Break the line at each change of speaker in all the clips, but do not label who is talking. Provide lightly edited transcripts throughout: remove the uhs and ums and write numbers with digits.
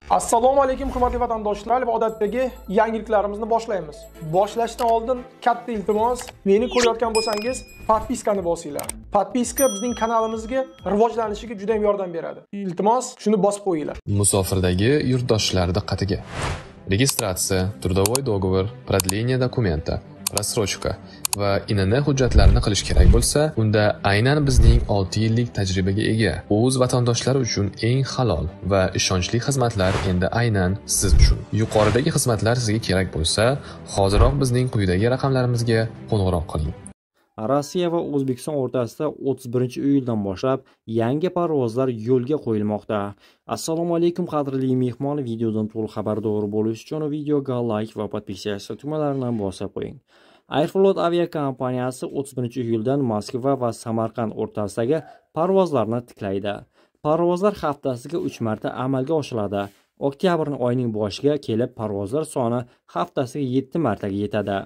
Assalomu alaykum hurmatli vatandoshlar va odatdagi yangiliklarimizni boshlaymiz. Boshlashdan oldin katta iltimos, meni ko'rayotgan bo'lsangiz, podpiskani bosinglar. Podpiska bizning kanalimizga rivojlanishiga juda ham yordam beradi. Iltimos, shuni bosib qo'yinglar.
Musofirdagi yurtdoshlar diqqatiga. Registratsiya, трудовой договор, продление документа, рассрочка va INN hujjatlarini qilish kerak bo'lsa, unda aynan bizning 6 yillik tajribaga ega o'z vatandoshlari uchun eng halol va ishonchli xizmatlar endi aynan siz uchun. Yuqoridagi xizmatlar sizga kerak bo'lsa, hoziroq bizning quyidagi raqamlarimizga qo'ng'iroq qiling.
Rossiya va O'zbekiston o'rtasida 31-iyuldan boshlab yangi parvozlar yo'lga qo'yilmoqda. Assalomu alaykum qadrli mehmon, videodan to'liq xabardor bo'lish uchun videoga like va podpisatsiya tugmalarini bosib qo'ying. Aeroflot aviakompaniyasi 31-iyuldan Moskva va Samarqand o'rtasidagi parvozlarni tiklaydi. Parvozlar haftasiga 3 marta amalga oshiriladi. Oktyabr oyining boshiga kelib parvozlar soni haftasiga 7 martaga yetadi.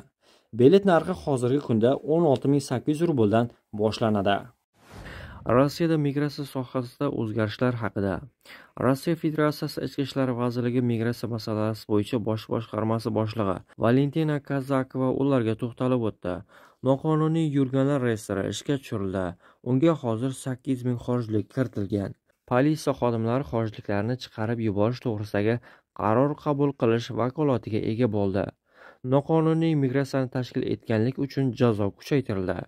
Bilet narxi hozirgi kunda 16.800 rubldan boshlanadi. Rossiyada migratsiya sohasida o'zgarishlar haqida. Rossiya Federatsiyasi Ichki ishlar vazirligi migratsiya masalasi bo'yicha bosh boshqarmasi boshlig'i Valentina Kazakova ularga to'xtalib o'tdi. Noqonuniy yurganlar reyestri ishga tushirildi. Unga hozir 8000 xorijlik kiritilgan. Politsiya xodimlari xorijliklarni chiqarib yuborish to'g'risidagi qaror qabul qilish vakolatiga ega bo'ldi. Noqonuniy migratsiyani tashkil etganlik uchun jazo kuchaytirildi.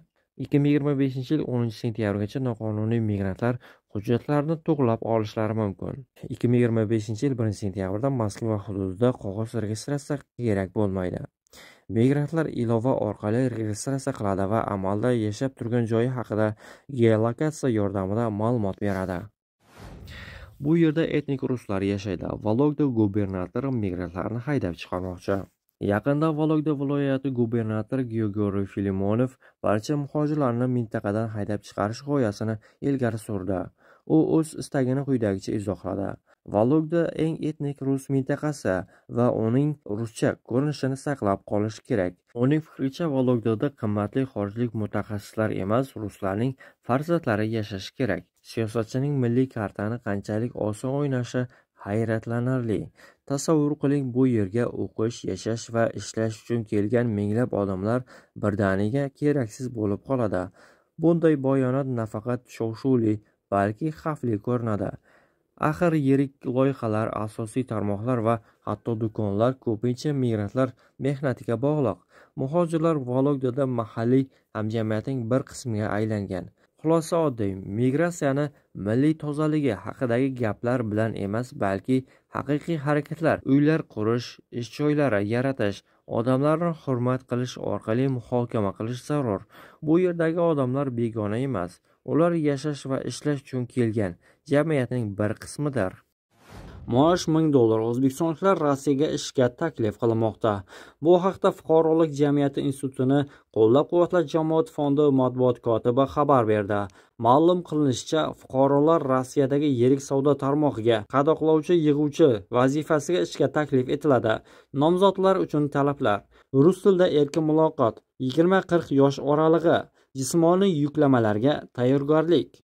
2025-yil 10-sentyabrgacha noqonuniy migrantlar hujjatlarini to'g'lab olishlari mumkin. 2025-yil 1-sentyabrda Moskva hududida qog'oz registratsiya kerak bo'lmaydi. Migrantlar ilova orqali registratsiya qiladi va amalda yashab turgan joyi haqida geolokatsiya yordamida ma'lumot beradi. Bu yerda etnik ruslar yashaydi. Vologda gubernatori migrantlarni haydab chiqarmoqchi. Yaqinda Vologda viloyati gubernatori Georgiy Filimonov barcha muhojirlarni mintaqadan haydab chiqarish g'oyasini ilgari surdi. U o'z istagini quyidagicha izohladi. Vologda eng etnik rus mintaqasi va uning ruscha ko'rinishini saqlab qolish kerak. Uning fikricha, Vologdada qimmatli xorijlik mutaxassislar emas, ruslarning farzandlari yashashi kerak. Siyosatchining milliy kartani qanchalik oson o'ynashi hayratlanarli. Tasavvur qiling, bu yerga o'qish, yashash va ishlash uchun kelgan minglab odamlar birdaniga keraksiz bo'lib qoladi. Bunday bayonot nafaqat shov-shuvli, balki xavfli ko'rinadi. Axir yirik loyihalar, asosiy tarmoqlar va hatto do'konlar ko'pincha migrantlar mehnatiga bog'liq. Muhojirlar Vologdada mahalliy hamjamiyatning bir qismiga aylangan. Xulosa oddiy, migratsiyani milliy tozaligi haqidagi gaplar bilan emas, balki haqiqiy harakatlar, uylar qurish, ish joylari yaratish, odamlarni hurmat qilish orqali muhokama qilish zarur. Bu yerdagi odamlar begona emas. Ular yashash va ishlash uchun kelgan jamiyatning bir qismidir. Maosh $1000 o'zbekistonliklar Rossiyaga ishga taklif qilmoqda. Bu haqda Fuqarolik jamiyati institutini qo'llab-quvvatlash jamoat fondi matbuot kotibi xabar berdi. Ma'lum qilinishicha, fuqarolar Rossiyadagi yirik savdo tarmog'iga qadoqlovchi yig'uvchi vazifasiga ishga taklif etiladi. Nomzodlar uchun talablar: rus tilida erkin muloqot, 20-40 yosh oralig'i, jismoniy yuklamalarga tayyorgarlik.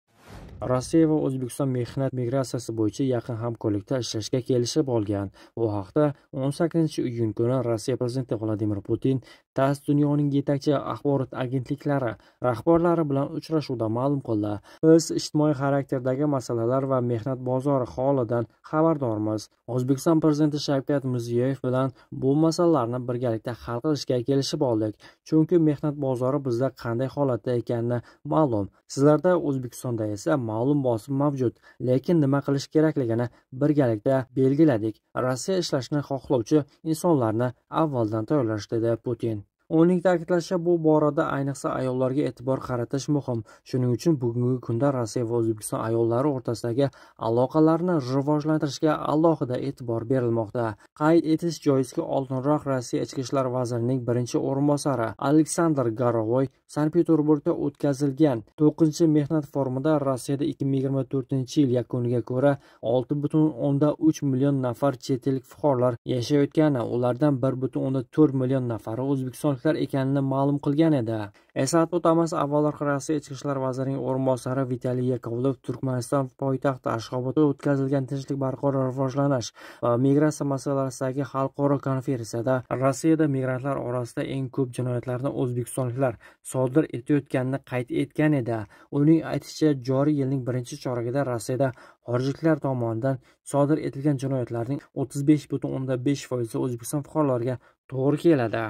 Rossiya va O'zbekiston mehnat migratsiyasi bo'yicha yaqin hamkorlikda ishlashga kelishib olgan. Bu haqda 18-iyun kuni Rossiya prezidenti Vladimir Putin TASS dunyoning yetakchi axborot agentliklari rahbarlari bilan uchrashuvda ma'lum qildi. Biz ijtimoiy xarakterdagi masalalar va mehnat bozori holidan xabardormiz. O'zbekiston prezidenti Shavkat Mirziyoyev bilan bu masalalarni birgalikda hal qilishga kelishib oldik. Chunki mehnat bozori bizda qanday holatda ekanini ma'lum. Sizlarda O'zbekistonda esa ma'lum bosim mavjud, lekin nima qilish kerakligini birgalikda belgiladik. Rossiya ishlashni xohlovchi insonlarni avvaldan tayyorlash, dedi Putin. Uning ta'kidlashicha, bu borada ayniqsa ayollarga e'tibor qaratish muhim. Shuning uchun bugungi kunda Rossiya va O'zbekiston ayollari o'rtasidagi aloqalarni rivojlantirishga alohida e'tibor berilmoqda. Qayd etish joizki, oldinroq Rossiya ichki ishlar vazirining birinchi o'rinbosari Aleksandr Garovoy Sankt-Peterburgda o'tkazilgan 9-mehnat forumida Rossiyada 2024-yil yakuniga ko'ra 6,3 million nafar chet ellik fuqarolar yashayotgani, ulardan 1,4 million nafari O'zbekiston ekanini ma'lum qilgan edi. Eslatib o'tamiz, avvalroq Rossiya Ichki ishlar vazirining o'rinbosari Vitaliy Yakovlev Turkmaniston poytaxti Ashxobodda o'tkazilgan tinchlik barqaror rivojlanish va migratsiya masalasidagi xalqaro konferensiyada Rossiyada migrantlar orasida eng ko'p jinoyatlarni o'zbekistonliklar sodir etayotganini qayd etgan edi. Uning aytishicha, joriy yilning birinchi choragida Rossiyada xorijliklar tomonidan sodir etilgan jinoyatlarning 35,5% O'zbekiston fuqarolariga to'g'ri keladi.